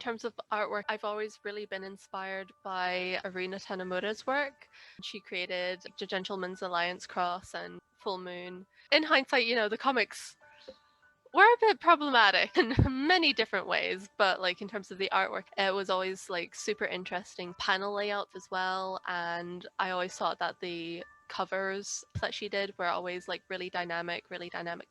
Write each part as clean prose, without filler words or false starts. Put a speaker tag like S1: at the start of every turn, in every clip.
S1: terms of artwork, I've always really been inspired by Arina Tanamura's work. She created The Gentleman's Alliance Cross and Full Moon. In hindsight, the comics were a bit problematic in many different ways, but like in terms of the artwork, it was always like super interesting panel layouts as well. And I always thought that the covers that she did were always like really dynamic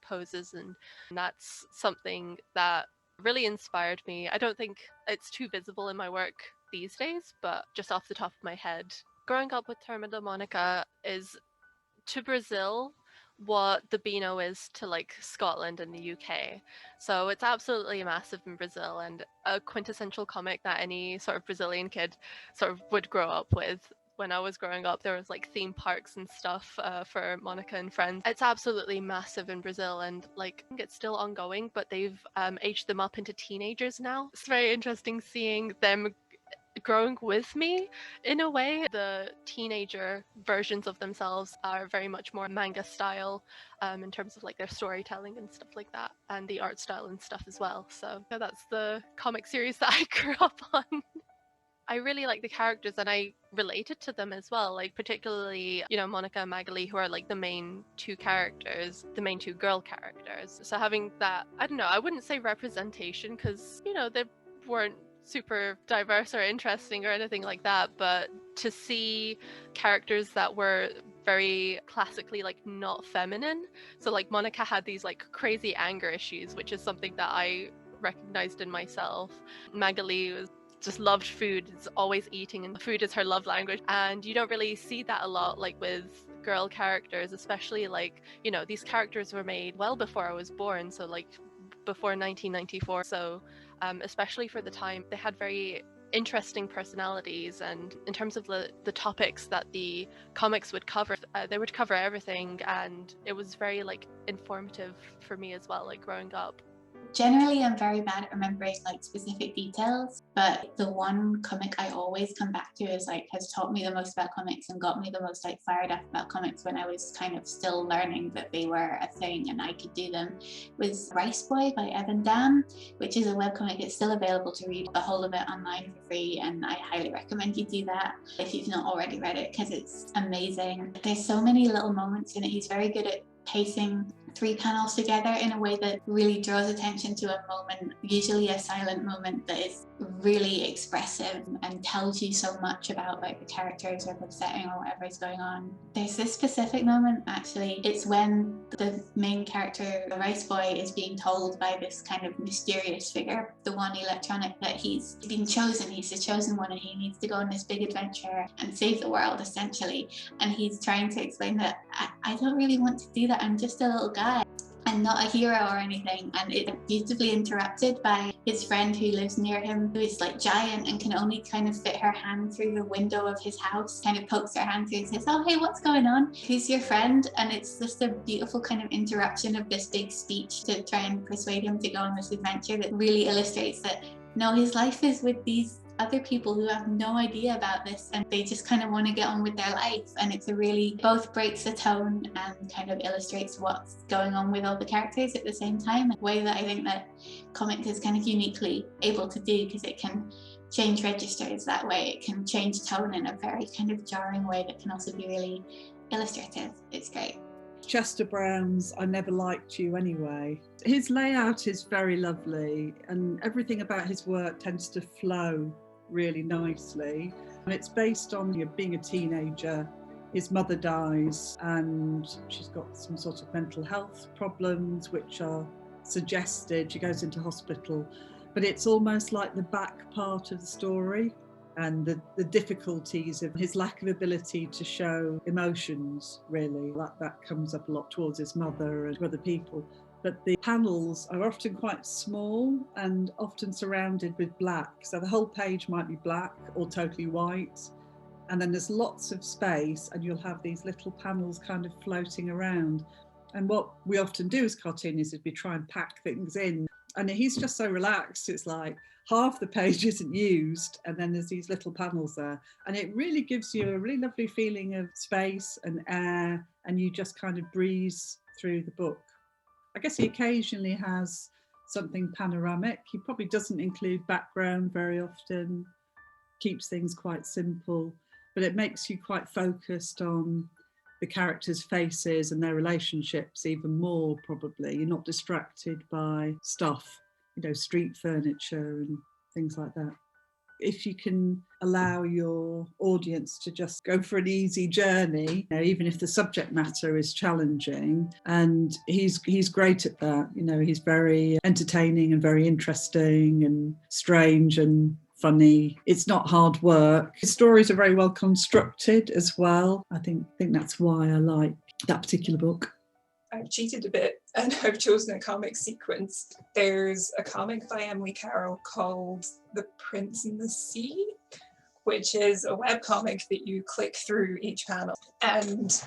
S1: poses, and that's something that really inspired me. I don't think it's too visible in my work these days, but just off the top of my head, growing up with Turma da Monica is to Brazil what the Beano is to like Scotland and the UK. So it's absolutely massive in Brazil and a quintessential comic that any sort of Brazilian kid sort of would grow up with. When I was growing up, there was like theme parks and stuff for Monica and friends. It's absolutely massive in Brazil, and like it's still ongoing, but they've aged them up into teenagers now. It's very interesting seeing them growing with me in a way. The teenager versions of themselves are very much more manga style in terms of like their storytelling and stuff like that, and the art style and stuff as well. So yeah, that's the comic series that I grew up on. I really like the characters and I related to them as well, like particularly, Monica and Magali, who are like the main two characters, the main two girl characters. So having that, I don't know, I wouldn't say representation because, they weren't super diverse or interesting or anything like that, but to see characters that were very classically like not feminine. So like Monica had these like crazy anger issues, which is something that I recognized in myself. Magali was just loved food, is always eating, and food is her love language. And you don't really see that a lot like with girl characters, especially like, these characters were made well before I was born, so like before 1994. So especially for the time, they had very interesting personalities, and in terms of the topics that the comics would cover, they would cover everything, and it was very like informative for me as well, like growing up.
S2: Generally, I'm very bad at remembering like specific details, but the one comic I always come back to is like has taught me the most about comics and got me the most like fired up about comics when I was kind of still learning that they were a thing and I could do them, was Rice Boy by Evan Dam, which is a webcomic. It's still available to read the whole of it online for free, and I highly recommend you do that if you've not already read it, because it's amazing. There's so many little moments in it. He's very good at pacing 3 panels together in a way that really draws attention to a moment, usually a silent moment, that is really expressive and tells you so much about like the characters or the setting or whatever is going on. There's this specific moment, actually. It's when the main character, the Rice Boy, is being told by this kind of mysterious figure, the one electronic, that he's been chosen, he's the chosen one, and he needs to go on this big adventure and save the world, essentially. And he's trying to explain that I don't really want to do that, I'm just a little guy and not a hero or anything. And it's beautifully interrupted by his friend who lives near him, who is like giant and can only kind of fit her hand through the window of his house, kind of pokes her hand through and says, "Oh, hey, what's going on? Who's your friend?" And it's just a beautiful kind of interruption of this big speech to try and persuade him to go on this adventure that really illustrates that no, his life is with these other people who have no idea about this, and they just kind of want to get on with their life. And it's a really both breaks the tone and kind of illustrates what's going on with all the characters at the same time, a way that I think that comic is kind of uniquely able to do, because it can change registers that way. It can change tone in a very kind of jarring way that can also be really illustrative. It's great.
S3: Chester Brown's I Never Liked You Anyway. His layout is very lovely, and everything about his work tends to flow really nicely. And it's based on being a teenager. His mother dies and she's got some sort of mental health problems which are suggested. She goes into hospital, but it's almost like the back part of the story, and the difficulties of his lack of ability to show emotions, really. That comes up a lot towards his mother and to other people. But the panels are often quite small and often surrounded with black. So the whole page might be black or totally white. And then there's lots of space and you'll have these little panels kind of floating around. And what we often do as cartoonists is we try and pack things in. And he's just so relaxed. It's like half the page isn't used and then there's these little panels there. And it really gives you a really lovely feeling of space and air, and you just kind of breeze through the book. I guess he occasionally has something panoramic. He probably doesn't include background very often, keeps things quite simple, but it makes you quite focused on the characters' faces and their relationships even more, probably. You're not distracted by stuff, street furniture and things like that. If you can allow your audience to just go for an easy journey, even if the subject matter is challenging, and he's great at that. He's very entertaining and very interesting and strange and funny. It's not hard work. His stories are very well constructed as well. I think that's why I like that particular book.
S4: I've cheated a bit and I've chosen a comic sequence. There's a comic by Emily Carroll called The Prince and the Sea, which is a webcomic that you click through each panel and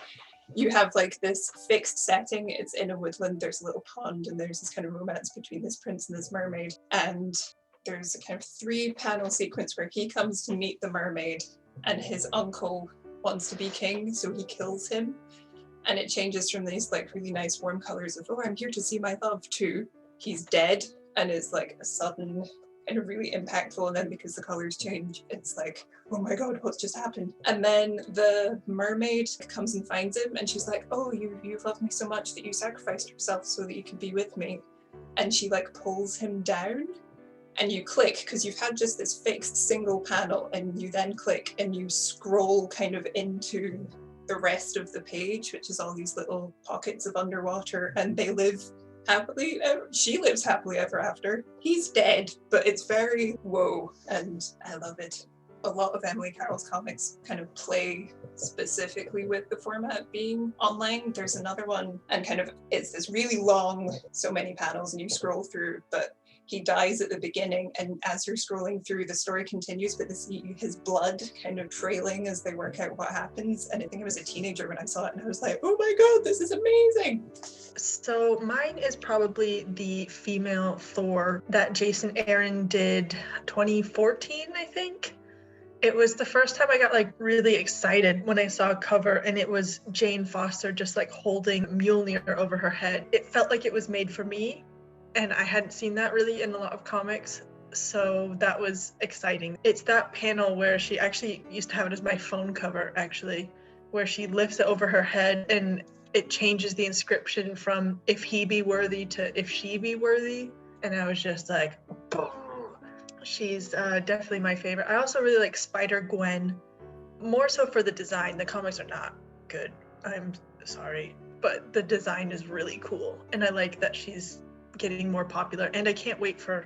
S4: you have like this fixed setting. It's in a woodland, there's a little pond, and there's this kind of romance between this prince and this mermaid. And there's a kind of 3-panel sequence where he comes to meet the mermaid and his uncle wants to be king, so he kills him. And it changes from these like really nice warm colors of, oh, I'm here to see my love, to he's dead, and it's like a sudden kind of really impactful. And then because the colors change, it's like, oh my God, what's just happened? And then the mermaid comes and finds him and she's like, oh, you've loved me so much that you sacrificed yourself so that you could be with me. And she like pulls him down. And you click, because you've had just this fixed single panel, and you then click and you scroll kind of into the rest of the page, which is all these little pockets of underwater, and they live happily. She lives happily ever after. He's dead, but it's very whoa, and I love it. A lot of Emily Carroll's comics kind of play specifically with the format being online. There's another one, and kind of it's this really long, so many panels, and you scroll through, but he dies at the beginning, and as you're scrolling through, the story continues, but his blood kind of trailing as they work out what happens. And I think I was a teenager when I saw it, and I was like, oh my God, this is amazing.
S5: So mine is probably the female Thor that Jason Aaron did 2014, I think. It was the first time I got like really excited when I saw a cover, and it was Jane Foster just like holding Mjolnir over her head. It felt like it was made for me. And I hadn't seen that really in a lot of comics, so that was exciting. It's that panel where she actually used to have it as my phone cover, actually, where she lifts it over her head and it changes the inscription from "if he be worthy" to "if she be worthy." And I was just like, boom. She's definitely my favorite. I also really like Spider-Gwen, more so for the design. The comics are not good, I'm sorry, but the design is really cool. And I like that she's getting more popular, and I can't wait for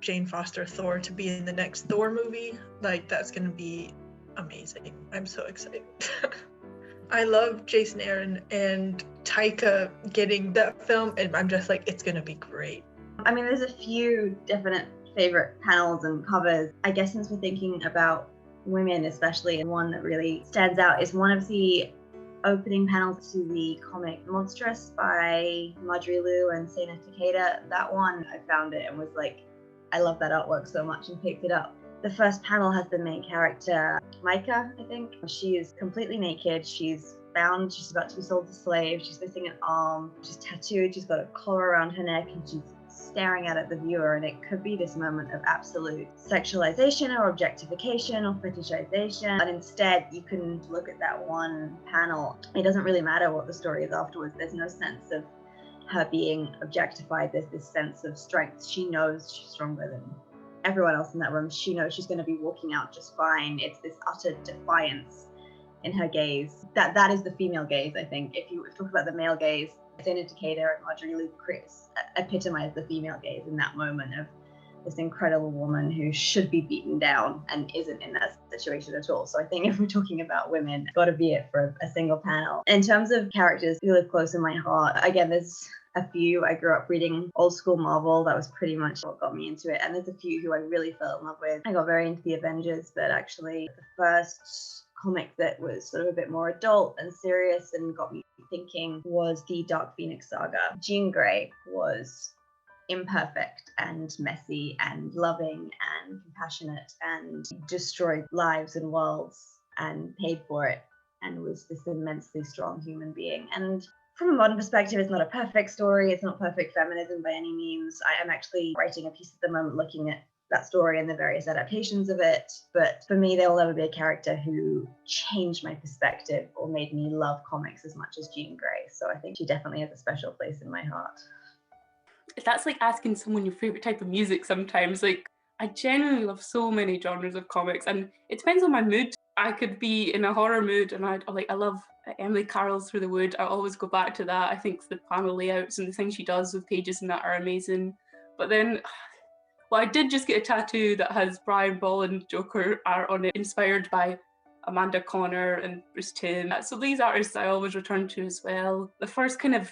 S5: Jane Foster Thor to be in the next Thor movie. Like, that's gonna be amazing. I'm so excited. I love Jason Aaron and Taika getting that film, and I'm just like, it's gonna be great.
S6: I mean, there's a few definite favorite panels and covers. I guess since we're thinking about women especially, and one that really stands out is one of the opening panels to the comic Monstrous by Marjorie Liu and Sana Takeda. That one, I found it and was like, I love that artwork so much, and picked it up. The first panel has the main character, Micah, I think. She is completely naked. She's bound. She's about to be sold as a slave. She's missing an arm. She's tattooed. She's got a collar around her neck, and she's staring at the viewer, and it could be this moment of absolute sexualization or objectification or fetishization, but instead you can look at that one panel. It doesn't really matter what the story is afterwards. There's no sense of her being objectified. There's this sense of strength. She knows she's stronger than everyone else in that room. She knows she's going to be walking out just fine. It's this utter defiance in her gaze. That is the female gaze, I think. If you talk about the male gaze, Sana Takeda and Marjorie Liu epitomize the female gaze in that moment of this incredible woman who should be beaten down and isn't in that situation at all. So I think if we're talking about women, got to be it for a single panel. In terms of characters who live close in my heart, again, there's a few. I grew up reading old school Marvel. That was pretty much what got me into it. And there's a few who I really fell in love with. I got very into the Avengers, but actually the first comic that was sort of a bit more adult and serious and got me thinking was the Dark Phoenix saga. Jean Grey was imperfect and messy and loving and compassionate and destroyed lives and worlds and paid for it and was this immensely strong human being. And from a modern perspective, it's not a perfect story. It's not perfect feminism by any means. I am actually writing a piece at the moment looking at that story and the various adaptations of it. But for me, there will never be a character who changed my perspective or made me love comics as much as Jean Grey. So I think she definitely has a special place in my heart.
S7: That's like asking someone your favorite type of music sometimes. Like, I genuinely love so many genres of comics, and it depends on my mood. I could be in a horror mood and I love Emily Carroll's Through the Wood. I always go back to that. I think the panel layouts and the things she does with pages and that are amazing. But then, well, I did just get a tattoo that has Brian Ball and Joker art on it, inspired by Amanda Connor and Bruce Timm. So these artists I always return to as well. The first kind of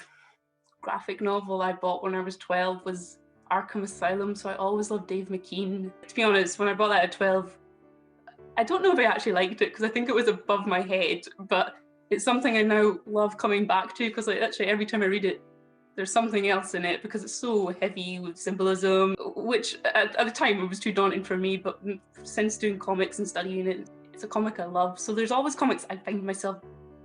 S7: graphic novel I bought when I was 12 was Arkham Asylum, so I always loved Dave McKean. To be honest, when I bought that at 12, I don't know if I actually liked it because I think it was above my head, but it's something I now love coming back to because like actually every time I read it, there's something else in it because it's so heavy with symbolism, which at the time it was too daunting for me, but since doing comics and studying it, it's a comic I love. So there's always comics I find myself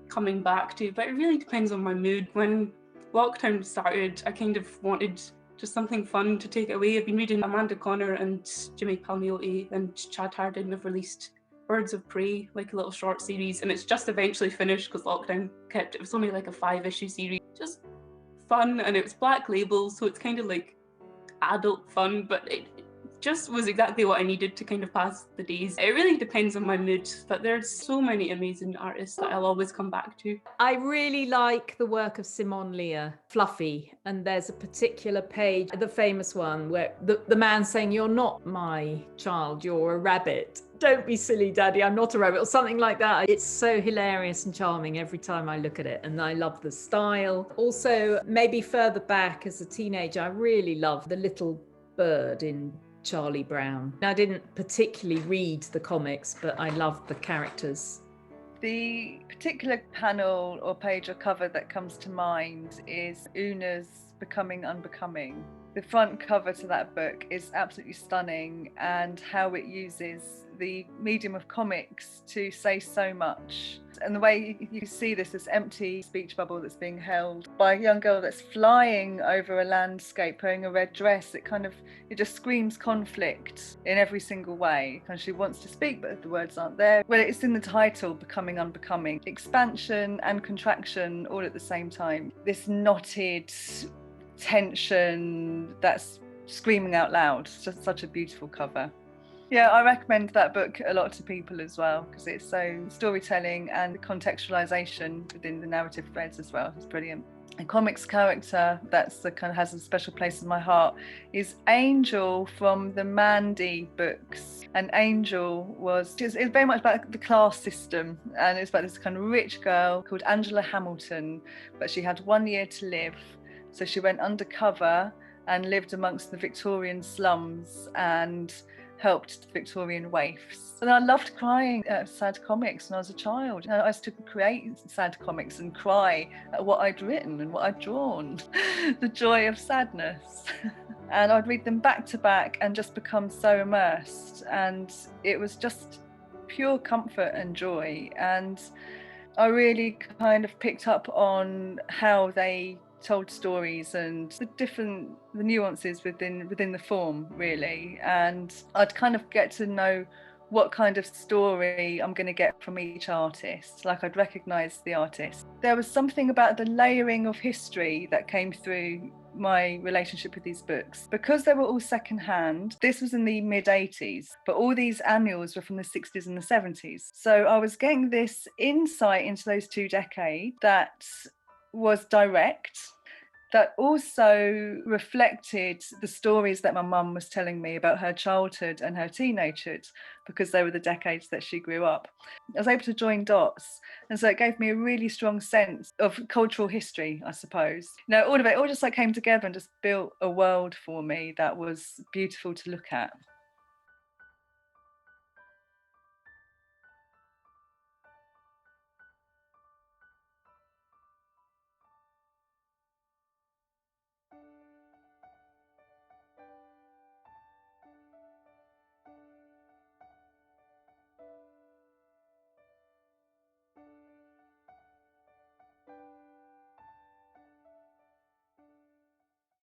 S7: coming back to, but it really depends on my mood. When lockdown started, I kind of wanted just something fun to take away. I've been reading Amanda Connor and Jimmy Palmiotti and Chad Hardin have released Birds of Prey, like a little short series, and it's just eventually finished because lockdown kept it was only like a 5-issue series. Just fun, and it was Black Label, so it's kind of like adult fun, but it just was exactly what I needed to kind of pass the days. It really depends on my mood, but there's so many amazing artists that I'll always come back to.
S8: I really like the work of Simone Lear, Fluffy, and there's a particular page, the famous one, where the man saying, "You're not my child, you're a rabbit. Don't be silly, daddy, I'm not a rabbit," or something like that. It's so hilarious and charming every time I look at it, and I love the style. Also, maybe further back as a teenager, I really loved The Little Bird in Charlie Brown. I didn't particularly read the comics, but I loved the characters.
S9: The particular panel or page or cover that comes to mind is Una's Becoming Unbecoming. The front cover to that book is absolutely stunning, and how it uses the medium of comics to say so much. And the way you see this empty speech bubble that's being held by a young girl that's flying over a landscape wearing a red dress, it just screams conflict in every single way. And she wants to speak, but the words aren't there. Well, it's in the title, Becoming Unbecoming. Expansion and contraction all at the same time. This knotted tension that's screaming out loud. It's just such a beautiful cover. Yeah, I recommend that book a lot to people as well because it's so storytelling and the contextualization within the narrative threads as well. It's brilliant. A comics character that's the kind of has a special place in my heart is Angel from the Mandy books. And Angel it's very much about the class system, and it's about this kind of rich girl called Angela Hamilton, but she had 1 year to live. So she went undercover and lived amongst the Victorian slums and helped the Victorian waifs. And I loved crying at sad comics when I was a child. I used to create sad comics and cry at what I'd written and what I'd drawn. The joy of sadness. And I'd read them back to back and just become so immersed. And it was just pure comfort and joy. And I really kind of picked up on how they told stories and the nuances within the form, really. And I'd kind of get to know what kind of story I'm going to get from each artist. Like, I'd recognise the artist. There was something about the layering of history that came through my relationship with these books. Because they were all secondhand, this was in the mid-80s, but all these annuals were from the 60s and the 70s. So I was getting this insight into those 2 decades that was direct, that also reflected the stories that my mum was telling me about her childhood and her teenagehood, because they were the decades that she grew up. I was able to join dots, and so it gave me a really strong sense of cultural history, I suppose. All of it all just like came together and just built a world for me that was beautiful to look at.